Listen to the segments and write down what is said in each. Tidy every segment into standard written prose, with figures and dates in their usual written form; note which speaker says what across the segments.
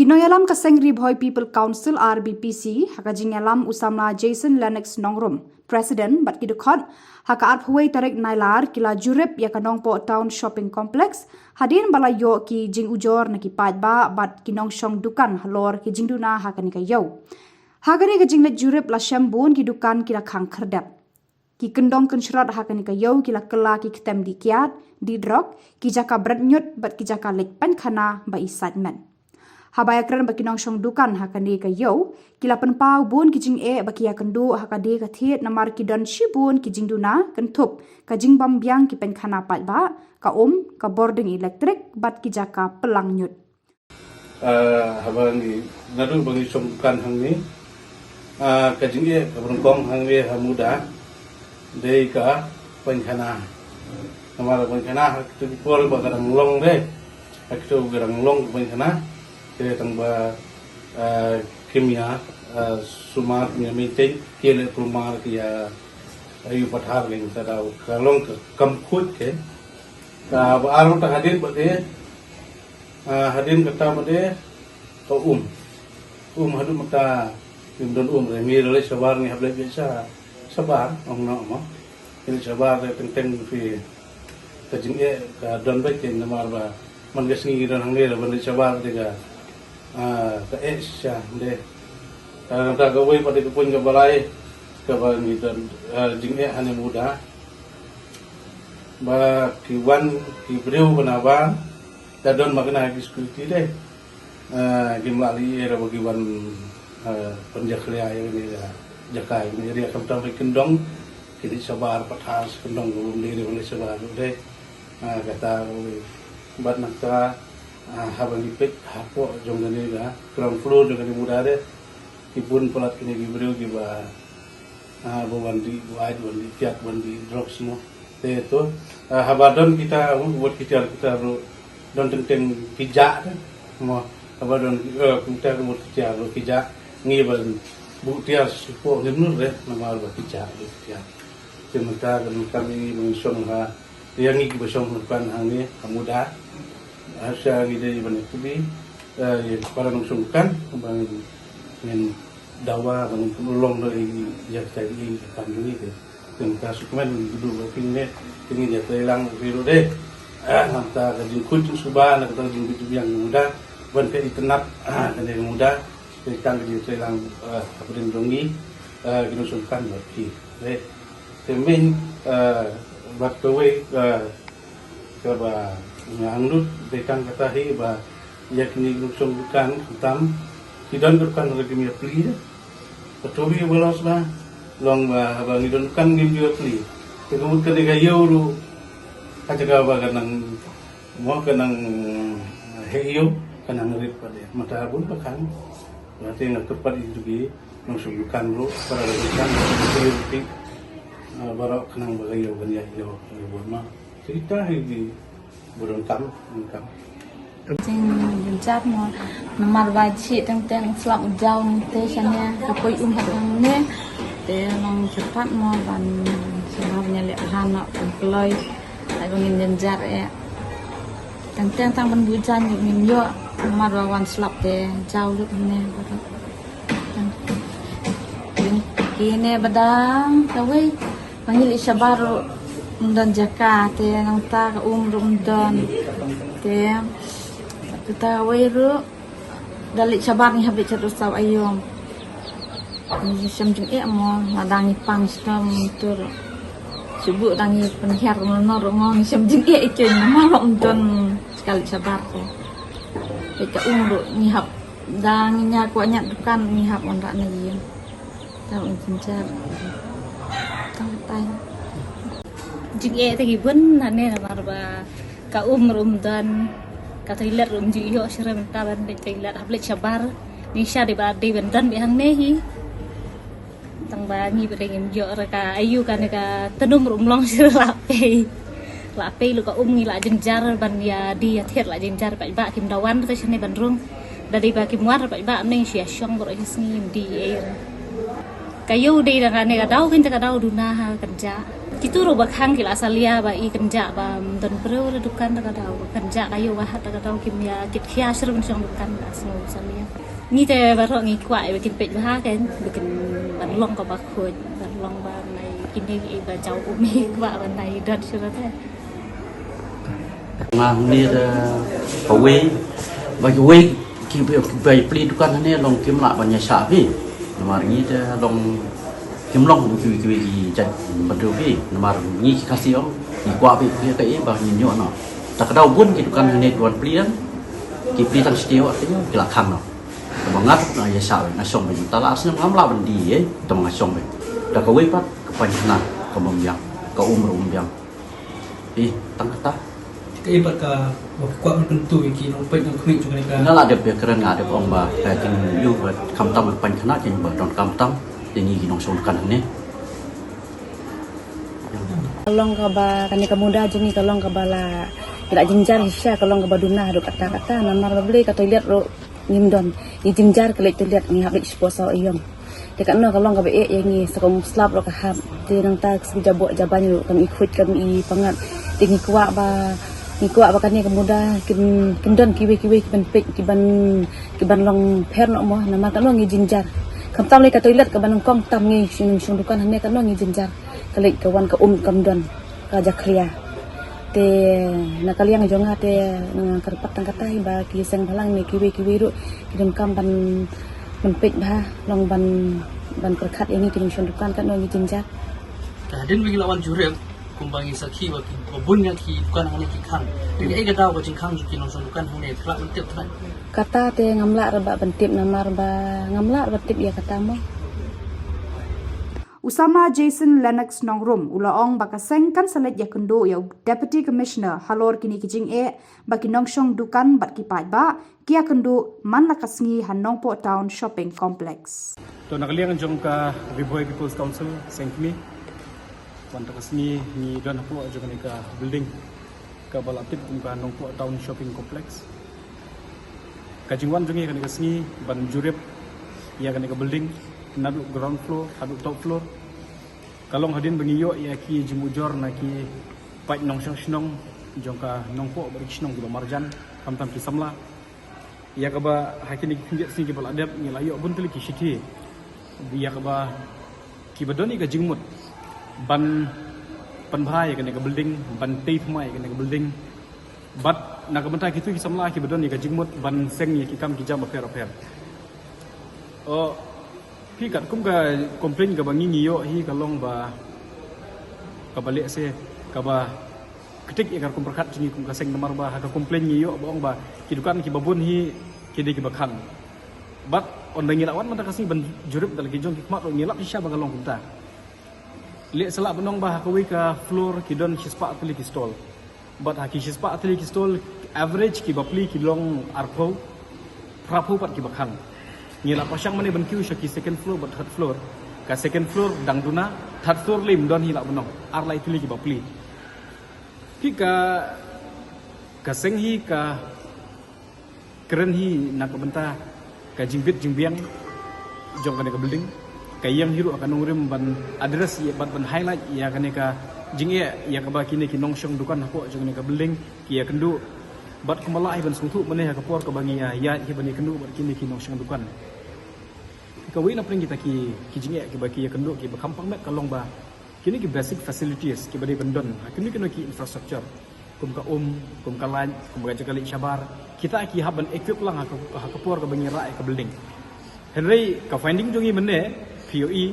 Speaker 1: Kinoyalam Kasengri Boy People Council RBPC hakajingalam usamla Jason Lennox Nongrum President bat kidukot haka arphuai tarik nailar kila jurep ya kanong po town shopping complex hadin balayo ki jing ujor na ki ba bat kinong shong dukan halor ki jingduna hakani kayo hakani ka jinglet jurep la shambun ki dukan kila khang kherdap ki kendong kenshrat hakani kayo kila kela ki ketem di kiat di drog ki jaka berat nyut bat ki jaka lek pen khana ba excitement habaya kran bakinong shong dukan hakani kayo kila penpau bun kijing bakia kendu hakade ka thiet namar kidan shibun kijing duna kentup kajing bambyang ki pen khana pat ba ka ka boarding electric bat ki jaka pelang nyut
Speaker 2: habang nadu bagi shong dukan hangni kajing ka berengkong hangwe hamuda dei ka pen khana namar pen khana tu pol ba kadang long de akto garang long pen khana tangba kimia sumat nya meeting kele prumar kia ayu pathar leng sadau kalong kamkhut ke ka arong ta hadin bade hadin kata bade to hadu mata imdon remi rele sabar ni hable biasa sabar ongno mo ini sabar teng fi kajing ka don ba ken namar ba man gasngi don hangre ban sabar tega ka esya de ta gawai pada kupun ke balai ke bang dan jingnya hanya muda ba kiwan ki breu kenapa dadon makna diskusi deh gimali era bagi wan penjaklia ini jakai ini dia akan tahu kendong kini sabar pathas kendong belum diri oleh sabar deh kata bat nakta habang ipik hapo jong gani ga ground floor dengan muda de ibun pelat kini gibreu giba bawandi wide bandi tiak bandi drop semua itu habadon kita buat kita ro don teng kijak mo habadon kita buat kita ro kijak ngiban bu tiar sipo ngemur de namar ba kijak tiak sementara kami mengisong ha yang ngi besong kan hangi muda asya ngide ibane tubi para nungsungkan bang ngin dawa bang tulong dari ya sai kan ini ke tengka sukumen dulu kini dia telang biru deh nanta kajing kucing subah nak tahu jing yang muda ban ke itenap kan yang muda kan dia telang kapten dongi nungsungkan berarti deh temen waktu ke ba ngandut dekan katahi ba yakni luksong bukan hitam tidak bukan lagi mi pli petobi bolos ba long ba ba ngidon kan ngim jo pli kemudian ketika euro kajaga ba kanang mo kanang heyo kanang rip pada mata pun kan berarti nak tepat itu gi luksong bukan ro para lukan politik barok kanang bagayo banya yo ma cerita ini burung kam
Speaker 3: jing jab mo namar baji teng slap jauh te sanya koi hat ne te long cepat mo ban sebabnya le hana ploi ai bangin jar teng ban bujan min yo namar wan slap te jauh lut ne kini badang kawai panggil sabar dan jaka te nang ta rum dan te kita wairu dalik sabar ni habis terus tahu ayom ni semjung mo madangi pang stam tur subuh dangi penhiar menor ngong semjung itu nama don sekali sabar ko kita ni hab danginya kuatnya dukan ni hab ondak ni tahu incar tahu tay jing tegi bun nane namar ba ka dan ka trailer jiyo siram taban de trailer hable sabar ni sha de ba de bendan be hang nehi tang ba ni berengin jo ka ayu kan ka tenum long sir lape lu ka ngi la jenjar ban ya di ya thiet la jenjar ba kim dawan ta chane bandrung dari ba kim war ba ning sia syong bro hisni di air kayu de ka ne ka dau kin ka dau duna ha kerja
Speaker 4: Kitu ro bakhang kila asalia ba I kenja ba don bro le dukan ta kadau kenja kayu ba ta kadau kimia kit khia sir bin song dukan ba smo asalia ni te ba ro ngi kwa ba kin pej ba kan bikin ban long ka ba khoj ban long ba nai kini ba jau umi kwa ban nai dot sir ta
Speaker 5: mà ni Huawei và Huawei khi về pli dukan này long kiếm lại bằng nhà xã vì mà ni long kiếm long cái chạy bật đầu vì mà ni kasih ông ni qua vì cái bao nhiêu nhọ nó tak ada pun cái dukan này duan pli kan cái pli tang setiap artinya kila khang nó bangat na ya xã na song be ta la asna ngam la ban di tong na song be da ka wei pat ka pan na ka mom yang ka umur yang tang kata
Speaker 6: cái ibarat ka kuat menentu iki nompet nang khuik juga ni
Speaker 5: nó là đẹp việc keren ngah đẹp ông bà cái kinh yêu và cầm tâm được pan khana trên bờ đòn cầm tâm thì ni nong song kan ne
Speaker 4: kalong ka ba kani ka muda jeni kalong ka bala kila jinjar hisya kalong ka baduna do kata-kata namar beli ka toilet ro ngimdon ni jinjar kele toilet ni habik sposo iyom de kan no kalong ka be yang ni sakom slap ro ka hab de nang ta sija bo jaban kan ikut kan I pangat tingi kuat ba ni kuat ba kan ni ka muda kin don kiwe kiban pek kiban long pher no mo namar kan no ngi jinjar kam tam le ka toilet ka banong kong tam ngi sung dukan hane kan no ngi jinjar kali kawan ka kamdon ka jakria te nakaliang jonga te karpat tang katai ba ki seng balang ni kiwi ru kidem kam ban pek ba long ban perkat ini kidem sundukan kan ngi jinjak
Speaker 6: din bagi lawan jurem kumbangi sakhi wa ki bunya ki dukan ngani ki khang ni ai ga daw ko jing khang ki nong son dukan hone thla mentep thla
Speaker 4: kata te ngamla raba bentip namar ba ngamla bentip ya kata mo
Speaker 1: Usama Jason Lennox Nongrum ulaong bakaseng kan salet yakundo ya Deputy Commissioner halor kini kijing baki nongshong dukan bat kipai ba kia kundu man lakasngi Hanongpo Town Shopping Complex.
Speaker 7: To nakaliang jong ka Viboy People's Council sengkmi wan takasngi ni don po jong ka building ka balatip ka Hanongpo Town Shopping Complex. Kajingwan jongi kan kasngi ban jurip ya kan ka building nadu ground floor, hadu top floor. Kalong hadin bengiyo ya ki jimujor na ki pai nong shnong jongka nongpo bari shnong ki marjan kamtam ki samla. Ya kaba hakini kinje sing ki baladep ni layo buntul ki shiti. Ya kaba ki badoni ka jingmut ban panbhai ka ne ka building ban tei thmai ka ne ka building bat nakabanta ki tu ki samla ki badoni ka jingmut ban seng ni ki kam ki jam afer. Khi kat kum ka komplain ka bangi ngiyo hi kalong ba kabalik se ka ba ketik ikar kum perkat jingi kum kaseng namar ba ka komplain ngiyo bong ba kidukan ki babun hi kide ki bakhan bat on dangi lawan mata kasing ban jurip dal ki jong ki mak ngilap sya ba kalong kum ta le salak benong ba ka wi ka floor ki don shispa atli ki stall bat ha ki shispa atli ki stall average ki bapli ki long arpo prapu pat ki bakhan ngila pasang mani ban kiu shaki second floor but third floor ka second floor dang duna third floor lim don hila bonong ar lai tuli ki bapli ki ka seng hi ka keren hi nak benta ka jingbit jingbiang jong ka building ka yang hiru akan ngurim ban address ya ban highlight ya ka jingye ya ka ba kini ki nongshong dukan ko jong ka building ki ya kendu bat kumala ai ban sungtu mane ka por ka bangi ya hi bani kendu bat kini ki nongshong dukan ka wi na pring kita ki jingye ki ba ki ya kendu ki ba kampang mek kalong ba kini ki basic facilities ki bani kendon kini ki infrastructure kum ka lan kum ga jakali sabar kita ki haban equip lang ha ka por ka bangi ra ka building henry ka finding jongi mane POE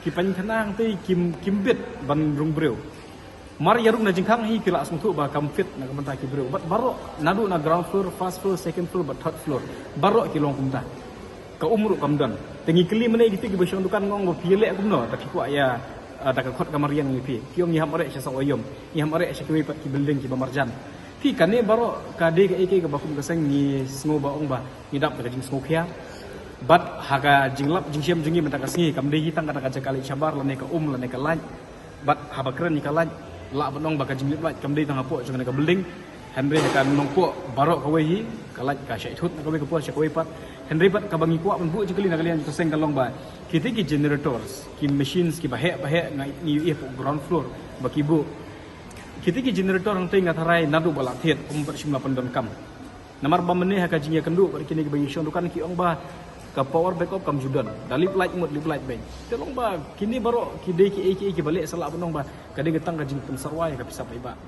Speaker 7: ki pan khanang te kim bit ban rung breu mar yarung na jingkhang hi kila sungtu ba kam fit na kamanta ki breu bat baro nadu na ground floor first floor second floor but third floor baro ki long kumta ka umru kam don tengi kli mane gitu ki besong dukan ngong bo piele kumno ta ki ku aya ta ka khot kamar yang ni pi kiom ni ham are sha oyom ni ham are sha ki pat ki building ki bamarjan fi kane baro ka de ka eke ka bakum ka sang ni sngo ba ong ba ni dap ka jing sngo khia bat haga jinglap jingsiam jingi menta kasngi kam de hitang kata kaca kali sabar lane ka lane ka lan bat haba keren ni ka lan la benong baka jinglip la kam de tang apo jong ka building Henry kan nongpo barok kawai hi kalat ka syaithut na kawai kapur syakawai pat Henry pat kabangi kuat pun buat jekali nak kalian keseng kalong ba kita ki generators ki machines ki bahek ngai ni ground floor baki bu kita ki generator hang tengah tarai nadu balak thiet umpat 98 don kam namar ba meneh ka jinya kendu ba kini ki bagi syong dukan ki ong ba ka power backup kam judan dalip light mut lip light bang telong ba kini baro ki de ki balik salak benong ba kade getang ka jing pensarwai ka pisap iba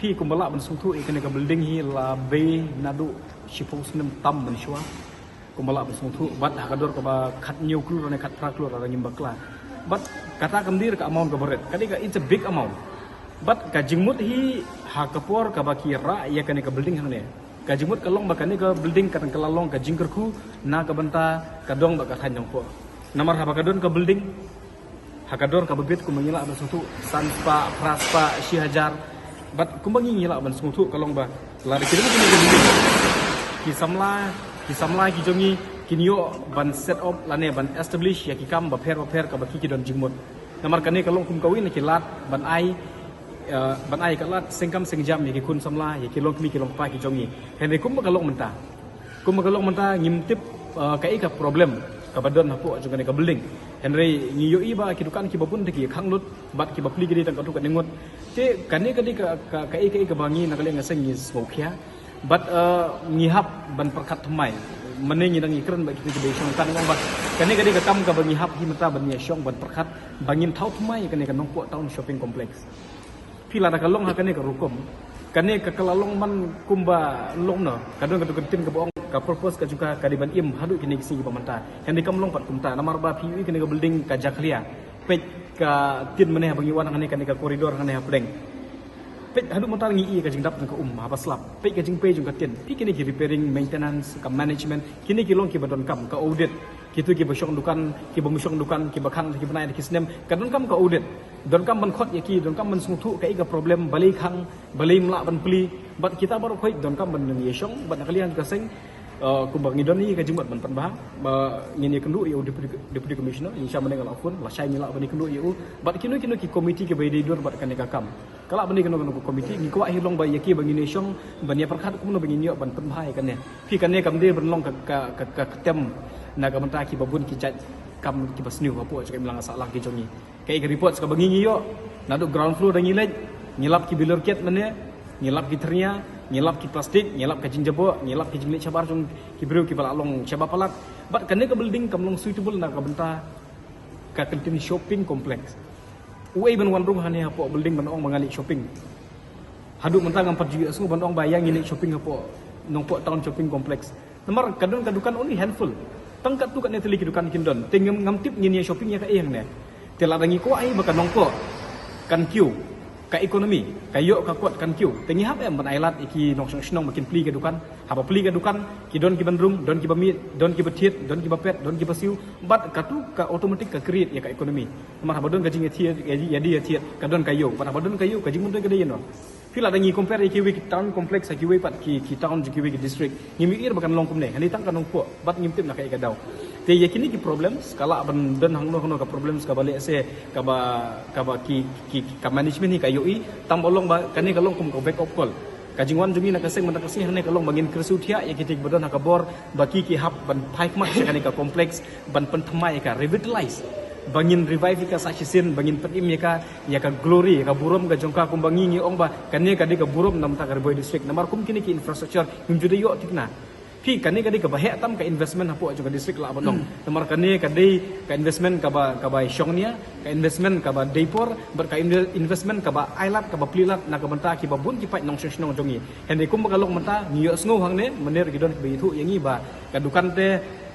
Speaker 7: pi kumbala ban sungtu ikene ka building hi la be nadu shipong sinem tam ban shwa kumbala ban sungtu bat hakador ka ba khat new klur ne khat praklur ra ngim bakla but kata kamdir ka amount ka boret kade ka it's a big amount but ka jingmut hi ha kapor ka ba kira ya kene ka building hang ne ka jingmut ka long ba kane ka building ka ka lalong ka jingkerku na ka banta ka dong ba ka thanjong ko namar ha ba ka don ka building hakador ka bebet ku mengila ban sungtu sanpa praspa shi hajar but kumbangi ngila ban sungtu kalong ba lari kini ki samla ki jongi kinyo ban set up lane ban establish ya ki kam ba pher ka ba ki don jingmut namar kane kalong kum kawin ki lat ban ai ka lat sengkam sengjam ya ki kun samla ya ki long mi ki long pa ki jongi hene kum kalong menta ngimtip kai ka problem ka badon hapo juga ne ka building Henry ngiyo iba ki dukan ki babun ki khanglut bat ki bapli ki tang ka tu ka ningot te kane kadi ka ka bangi na kali ngaseng ni smokia but ngihap ban perkat thmai mane ngi dang ikran ba ki ki besong tan ngong ba kane kadi ka kam ka bangi hap hi mata ban ya syong ban perkat bangin thau thmai kane ka nongpo town shopping complex pila da kalong ha kane ka rukom kane ka kalalong man kumba long no kadon ka tu kentin ka boong ka purpose ka juga ka diban im hadu kini kisi ki pamanta hen dikam long pat kumta namar ba pi kini ka building ka jaklia pet ka tin meneh bangi wan kane ka koridor kane hapleng pet hadu motar ngi ka jingdap ka apa slap pet ka jing pe jung ka tin pi kini ki repairing maintenance ka management kini ki long ki badon kam ka audit kitu ki basyong dukan ki bamusyong dukan ki bakhang ki banai ki snem kadon kam ka audit don kam ban khot yaki don kam ban sungthu ka iga problem balai khang balai mla ban pli bat kita baru khoi don kam ban ngi yeshong bat kalian ka seng kumbang idon ni ka jimbat ban pan ba ngini kendu eu deputy commissioner insya meneng ala phun la sai mila bani kendu eu bat kinu ki committee ke bayi dor bat kan ka kam kala bani kenu committee ngi kwa hilong ba yaki bang ini syong ban ya perkhat kum no bang ini ban pan bhai kan ne pi kan ne kam de ban long ka tem na ka menta ki babun ki chat kam ki basniu apo cak bilang asak laki jongi kai ka report ka bangi yo nadu ground floor dangi lej ngilap ki bilor ket mane ngilap ki ternya ngilap ki plastik ngilap ka jinjabo ngilap ki jingli chabar jong ki bru ki balalong chaba palak bat kane ka building kam long suitable na ka benta ka kantin shopping complex uai ban wan rung hane apo building ban ong mangali shopping hadu mentang 4 juga su ban ong bayang ngini shopping apo nongpo town shopping complex nomor kadon kadukan only handful tangkat tu kat neteli kidukan kindon tingam ngamtip ngini shopping ya ka ehang ne teladangi ko ai bakan nongko kan kiu ka ekonomi kayo ka kuat kan kiu tengi hap em ban ailat iki noksong snong makin pli kadukan haba pli kadukan kidon ki bandrum don ki bamit don ki batit don ki bapet don ki basiu bat katu ka automatic ka create ya ka ekonomi mar haba don gajing thiet ya dia thiet kadon kayo par haba don kayo gajing mun don gede no fila dangi compare ki wiki town complex ki wi pat ki town ki wiki district ngimi ir bakan long kumne hani tang kan nongpo bat ngimtip na kai ka daw te yakini ki problems kala ban den hang no ka problems ka balik se ka ba ki ka management ni ka yoi tam bolong ba kani ka long kum ka back up call kajingwan jungi na kaseng man kasih hane ka long bangin kersutia ya kitik bodon ka bor baki ki hap ban paik mak kani ka complex ban penthmai ka revitalize bangin revive ka sachisin bangin petim ya ka glory ka burom ka jongka kumbangi ngi ong ba kani ka di ka burom nam ta ka boy district namar kum kini ki infrastructure njude yo tikna pi kani ka di ka bahek tam ka investment hapo juga district la bonong namar kani ka di ka investment ka ba syongnia ka investment ka ba depor ber ka investment ka ba ailat ka ba plilat na ka benta ki ba bun ki pai nong snong jongi hende kum ka long menta ngiyo sngo hang ne mener gidon ki thu yangi ba ka dukan te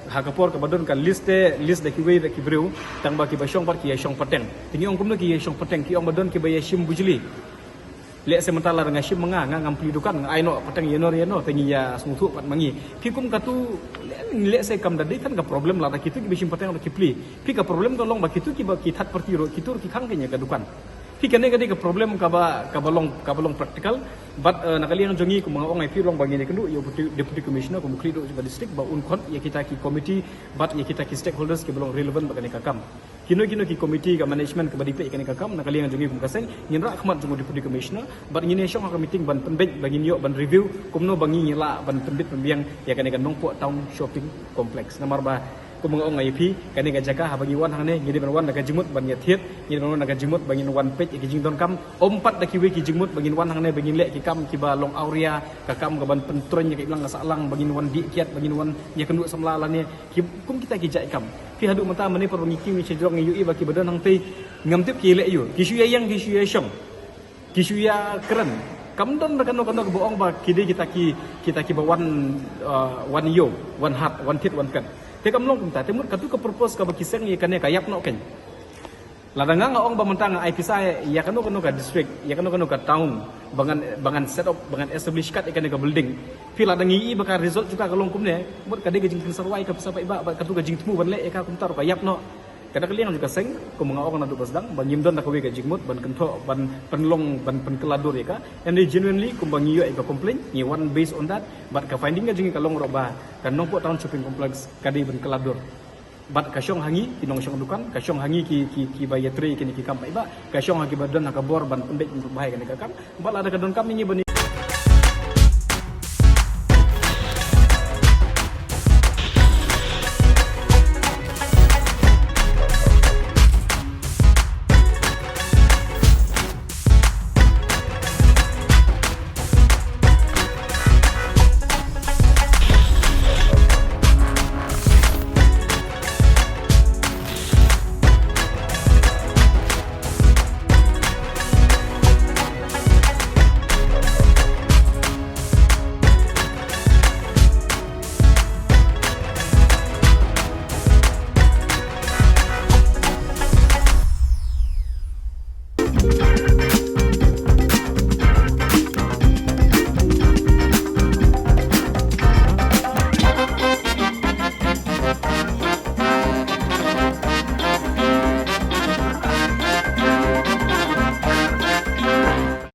Speaker 7: hakapor ka badon ka list da ki we da ki breu tang ba ki ba syong par ki syong pateng tingi ong kum ki syong pateng ki ong badon ki ba yashim bujli le sementara dengan shim menga ngam pli dukan ai no pateng yeno tingi ya smutu pat mangi ki kum ka tu le se kam da de kan ka problem la ta ki tu ki bishim pateng ki pli pi ka problem ka long ba ki tu ki ba ki that parti ro ki tur ki khang ke nya ka dukan kane ke problem kabalong praktikal but nakalian jongi ku mga ongay pi long bangini kendu yo deputy commissioner ku mukli do juga district ba unkon ya kita ki committee but ya kita ki stakeholders ke belong relevant bagani kakam kino ki committee ka management ke badipe ikani kakam nakalian jongi ku kaseng nginra khmat jongo deputy commissioner but ngine syong ka meeting ban penbet bangin yo ban review kumno bangi ngila ban penbet pembiang ya kane kan nongpo town shopping complex namar ba ku mga ongay pi kane ga jaka ha bangiwan hangne ngide ban wan naga jimut ban ya thiet ngide ban naga jimut bangin wan page ki jing don kam ompat da ki we ki jingmut bangin wan hangne bangin le ki kam ki ba long aurea ka kam ga ban pentron ki ilang salang bangin wan di kiat bangin wan ya kendu samlala ne ki kum kita ki jai kam ki hadu mata mani per bangi ki wi chejrong yu i ba ki badan hang te ngam tip ki le yu ki shuya yang ki shuya shong ki shuya keren kam don kan no boong ba ki de kita ki ba wan yo wan hat wan tit wan kan te kam long kum ta te mut katu ka purpose ka ba kiseng ye kan kayap no ken ladang nga ong bamantang ay pisay ya kanu ka district ya kanu ka town bangan set up bangan establish kat ikan ka building pi ladang i baka result juga ka longkum ne mut ka de jing sarwai ka pisa ba katu ka jing temu ban le ka kum tar ka yap no kada kaliang juga seng ku mga ong na du basdang ban yimdon na ka we ka jingmut ban kento ban penlong ban penkeladur ya ka and they genuinely kum bang iyo ka complain ni one based on that but ka finding ka jing ka long roba kan nongpo town shopping complex ka de ban keladur bat kasyong hangi kinong syong dukan kasyong hangi ki bayatri kini ki kam iba kasyong hagi badan ka bor ban pendek untuk bahaya kan ka kam bal ada kadon kam ni bani